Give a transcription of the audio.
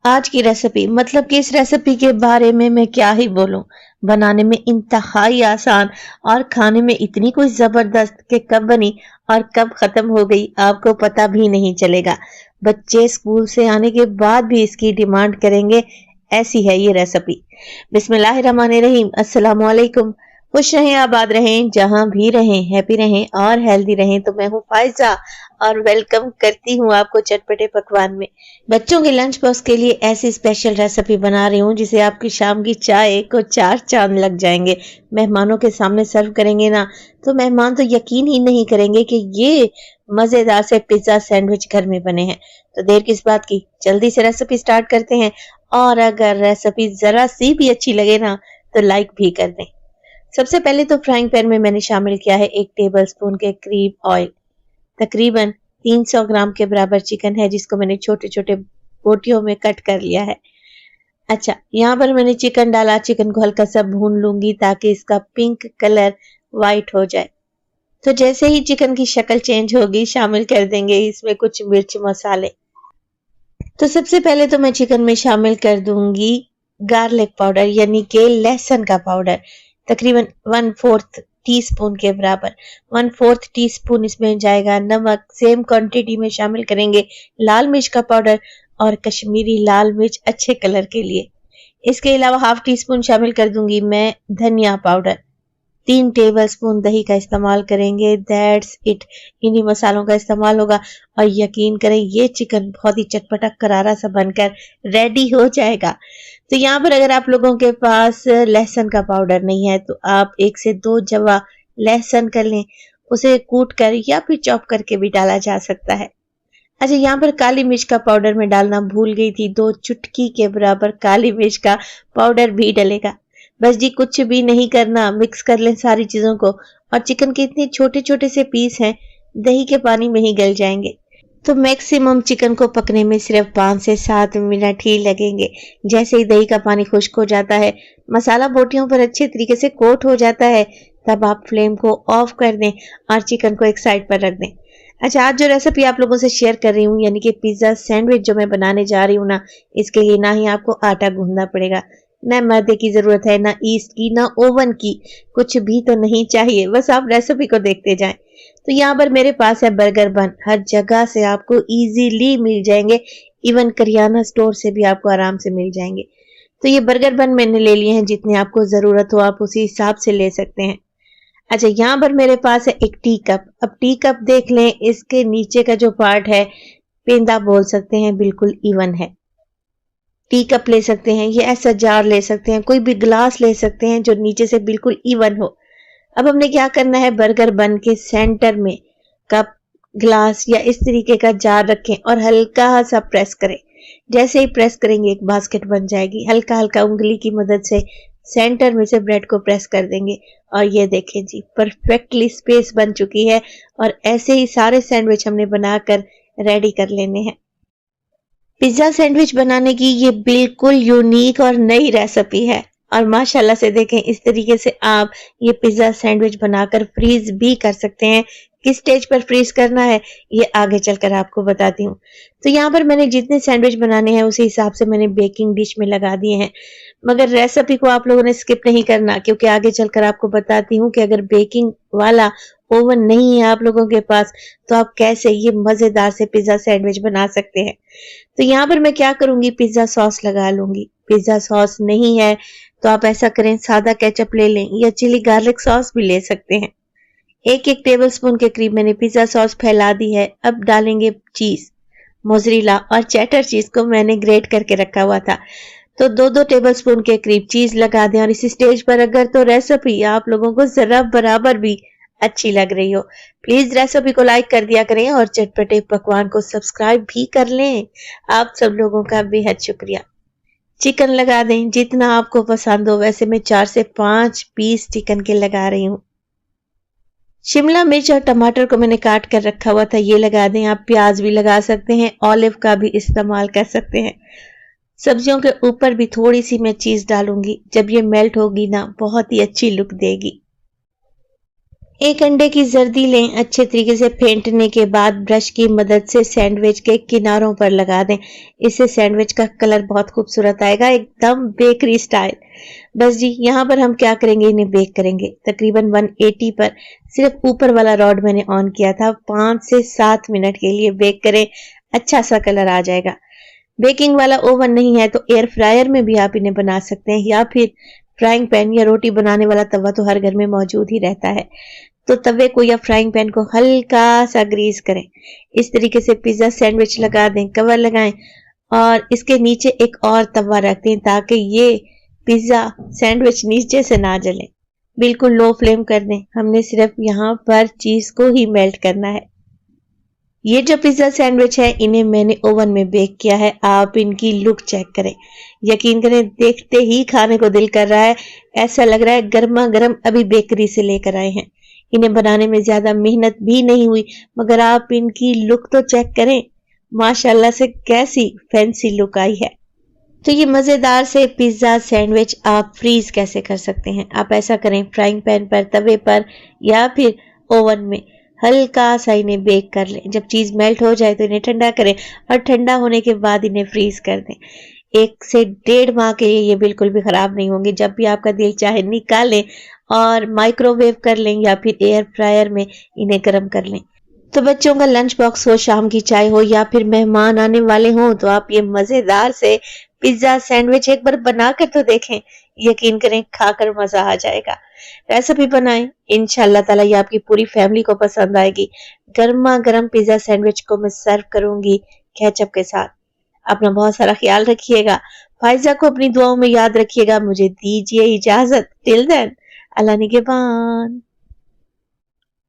आज की रेसिपी मतलब कि इस रेसिपी के बारे में मैं क्या ही बोलूं। बनाने में इंतहाई आसान और खाने में इतनी कोई जबरदस्त कि कब बनी और कब खत्म हो गई आपको पता भी नहीं चलेगा। बच्चे स्कूल से आने के बाद भी इसकी डिमांड करेंगे, ऐसी है ये रेसिपी। बिस्मिल्लाहिर्रहमानिर्रहीम, अस्सलाम वालेकुम। खुश रहें, आबाद रहें, जहां भी रहें, हैप्पी रहें और हेल्दी रहें। तो मैं हूँ फायजा और वेलकम करती हूँ आपको चटपटे पकवान में। बच्चों के लंच बॉक्स के लिए ऐसी स्पेशल रेसिपी बना रही हूँ जिसे आपकी शाम की चाय को चार चांद लग जाएंगे। मेहमानों के सामने सर्व करेंगे ना तो मेहमान तो यकीन ही नहीं करेंगे कि ये मजेदार से पिज्जा सैंडविच घर में बने हैं। तो देर किस बात की, जल्दी से रेसिपी स्टार्ट करते हैं। और अगर रेसिपी जरा सी भी अच्छी लगे ना तो लाइक भी कर दें। सबसे पहले तो फ्राइंग पैन में मैंने शामिल किया है 1 टेबलस्पून के करीब ऑयल। तकरीबन 300 ग्राम के बराबर चिकन है जिसको मैंने छोटे छोटे बोटियों में कट कर लिया है। अच्छा, यहाँ पर मैंने चिकन डाला। चिकन को हल्का सा भून लूंगी ताकि इसका पिंक कलर वाइट हो जाए। तो जैसे ही चिकन की शक्ल चेंज होगी शामिल कर देंगे इसमें कुछ मिर्च मसाले। तो सबसे पहले तो मैं चिकन में शामिल कर दूंगी गार्लिक पाउडर यानी कि लहसुन का पाउडर, तकरीबन 1/4 टीस्पून के बराबर। 1/4 टीस्पून इसमें जाएगा नमक। सेम क्वांटिटी में शामिल करेंगे लाल मिर्च का पाउडर और कश्मीरी लाल मिर्च अच्छे कलर के लिए। इसके अलावा हाफ टी स्पून शामिल कर दूंगी मैं धनिया पाउडर। 3 टेबलस्पून दही का इस्तेमाल करेंगे। That's it. इन्हीं मसालों का इस्तेमाल होगा और यकीन करें ये चिकन बहुत ही चटपटा करारा सा बनकर रेडी हो जाएगा। तो यहाँ पर अगर आप लोगों के पास लहसुन का पाउडर नहीं है तो आप 1 से 2 जवा लहसुन कर लें, उसे कूट कर या फिर चॉप करके भी डाला जा सकता है। अच्छा, यहाँ पर काली मिर्च का पाउडर मैं डालना भूल गई थी। 2 चुटकी के बराबर काली मिर्च का पाउडर भी डलेगा। बस जी कुछ भी नहीं करना, मिक्स कर लें सारी चीजों को। और चिकन के इतने छोटे छोटे से पीस हैं, दही के पानी में ही गल जाएंगे। तो मैक्सिमम चिकन को पकने में सिर्फ 5 से 7 मिनट ही लगेंगे। जैसे ही दही का पानी खुश्क हो जाता है, मसाला बोटियों पर अच्छे तरीके से कोट हो जाता है, तब आप फ्लेम को ऑफ कर दें और चिकन को एक साइड पर रख दें। अच्छा, आज जो रेसिपी आप लोगों से शेयर कर रही हूँ यानी कि पिज्जा सैंडविच जो मैं बनाने जा रही हूँ ना, इसके लिए ना ही आपको आटा गूंदना पड़ेगा, न मैदे की जरूरत है, ना ईस्ट की, ना ओवन की, कुछ भी तो नहीं चाहिए। बस आप रेसिपी को देखते जाएं। तो यहाँ पर मेरे पास है बर्गर बन। हर जगह से आपको इजीली मिल जाएंगे, इवन करियाना स्टोर से भी आपको आराम से मिल जाएंगे। तो ये बर्गर बन मैंने ले लिए हैं, जितने आपको जरूरत हो आप उसी हिसाब से ले सकते हैं। अच्छा, यहाँ पर मेरे पास है 1 टी कप। अब टी कप देख लें, इसके नीचे का जो पार्ट है पेंदा बोल सकते हैं, बिल्कुल इवन है। टी कप ले सकते हैं, ये ऐसा जार ले सकते हैं, कोई भी ग्लास ले सकते हैं जो नीचे से बिल्कुल इवन हो। अब हमने क्या करना है, बर्गर बन के सेंटर में कप, ग्लास या इस तरीके का जार रखें और हल्का सा प्रेस करें। जैसे ही प्रेस करेंगे एक बास्केट बन जाएगी। हल्का हल्का उंगली की मदद से सेंटर में से ब्रेड को प्रेस कर देंगे और ये देखें जी परफेक्टली स्पेस बन चुकी है। और ऐसे ही सारे सैंडविच हमने बनाकर रेडी कर लेने हैं। पिज्जा सैंडविच बनाने की ये बिल्कुल यूनिक और नई रेसिपी है और माशाल्लाह से देखें इस तरीके से आप ये पिज्जा सैंडविच बनाकर फ्रीज भी कर सकते हैं। किस स्टेज पर फ्रीज करना है ये आगे चलकर आपको बताती हूँ। तो यहाँ पर मैंने जितने सैंडविच बनाने हैं उसी हिसाब से मैंने बेकिंग डिश में लगा दिए हैं, मगर रेसिपी को आप लोगों ने स्किप नहीं करना क्योंकि आगे चलकर आपको बताती हूँ कि अगर बेकिंग वाला ओवन नहीं है आप लोगों के पास तो आप कैसे ये मजेदार से पिज्जा सैंडविच बना सकते हैं। तो यहाँ पर मैं क्या करूंगी, पिज्जा सॉस लगा लूंगी। पिज्जा सॉस नहीं है तो आप ऐसा करें, सादा केचप ले लें या चिली गार्लिक सॉस भी ले सकते हैं। 1 टेबलस्पून के करीब मैंने पिज्जा सॉस फैला दी है। अब डालेंगे चीज, मोज़रेला और चेडर चीज को मैंने ग्रेट करके रखा हुआ था। तो 2-2 टेबलस्पून के करीब चीज लगा दें। और इसी स्टेज पर अगर तो रेसिपी आप लोगों को जरा बराबर भी अच्छी लग रही हो, प्लीज रेसिपी को लाइक कर दिया करें और चटपटे पकवान को सब्सक्राइब भी कर लें। आप सब लोगों का बेहद शुक्रिया। चिकन लगा दें जितना आपको पसंद हो, वैसे मैं 4 से 5 पीस चिकन के लगा रही हूँ। शिमला मिर्च और टमाटर को मैंने काट कर रखा हुआ था, ये लगा दें। आप प्याज भी लगा सकते हैं, ऑलिव का भी इस्तेमाल कर सकते हैं। सब्जियों के ऊपर भी थोड़ी सी मैं चीज डालूंगी, जब ये मेल्ट होगी ना बहुत ही अच्छी लुक देगी। एक अंडे की जर्दी लें, अच्छे तरीके से फेंटने के बाद ब्रश की मदद से सैंडविच के किनारों पर लगा दें। इससे सैंडविच का कलर बहुत खूबसूरत आएगा, एकदम बेकरी स्टाइल। बस जी, यहाँ पर हम क्या करेंगे, इन्हें बेक करेंगे तकरीबन 180 पर। सिर्फ ऊपर वाला रॉड मैंने ऑन किया था। 5 से 7 मिनट के लिए बेक करें, अच्छा सा कलर आ जाएगा। बेकिंग वाला ओवन नहीं है तो एयर फ्रायर में भी आप इन्हें बना सकते हैं, या फिर फ्राइंग पैन या रोटी बनाने वाला तवा तो हर घर में मौजूद ही रहता है। तो तवे को या फ्राइंग पैन को हल्का सा ग्रीस करें। इस तरीके से पिज्जा सैंडविच लगा दें, कवर लगाएं और इसके नीचे एक और तवा रख दें ताकि ये पिज्जा सैंडविच नीचे से ना जले। बिल्कुल लो फ्लेम कर दें। हमने सिर्फ यहाँ पर चीज को ही मेल्ट करना है। ये जो पिज्जा सैंडविच है, इन्हें मैंने ओवन में बेक किया है। आप इनकी लुक चेक करें, यकीन करें देखते ही खाने को दिल कर रहा है। ऐसा लग रहा है गर्मा गर्म अभी बेकरी से लेकर आए हैं। इन्हें बनाने में ज्यादा मेहनत भी नहीं हुई, मगर आप इनकी लुक तो चेक करें, माशाल्लाह से कैसी फैंसी लुक आई है। तो ये मजेदार से पिज्जा सैंडविच आप फ्रीज कैसे कर सकते हैं? आप ऐसा करें, फ्राइंग पैन पर, तवे पर या फिर ओवन में हल्का सा इन्हें बेक कर लें। जब चीज मेल्ट हो जाए तो इन्हें ठंडा करें और ठंडा होने के बाद इन्हें फ्रीज कर दें। 1 से 1.5 माह के लिए ये बिल्कुल भी खराब नहीं होंगे। जब भी आपका दिल चाहे निकालें और माइक्रोवेव कर लें या फिर एयर फ्रायर में इन्हें गर्म कर लें। तो बच्चों का लंच बॉक्स हो, शाम की चाय हो या फिर मेहमान आने वाले हों, तो आप ये मजेदार से पिज्जा सैंडविच एक बार बनाकर तो देखें, यकीन करें खाकर मजा आ जाएगा। रेसिपी बनाएं, इंशाल्लाह ताला ये आपकी पूरी फैमिली को पसंद आएगी। गर्मा गर्म पिज्जा सैंडविच को मैं सर्व करूंगी केचप के साथ। अपना बहुत सारा ख्याल रखिएगा। फाइजा को अपनी दुआओं में याद रखिएगा। मुझे दीजिए इजाजत। टिल देन, अल्लाह निगहबान।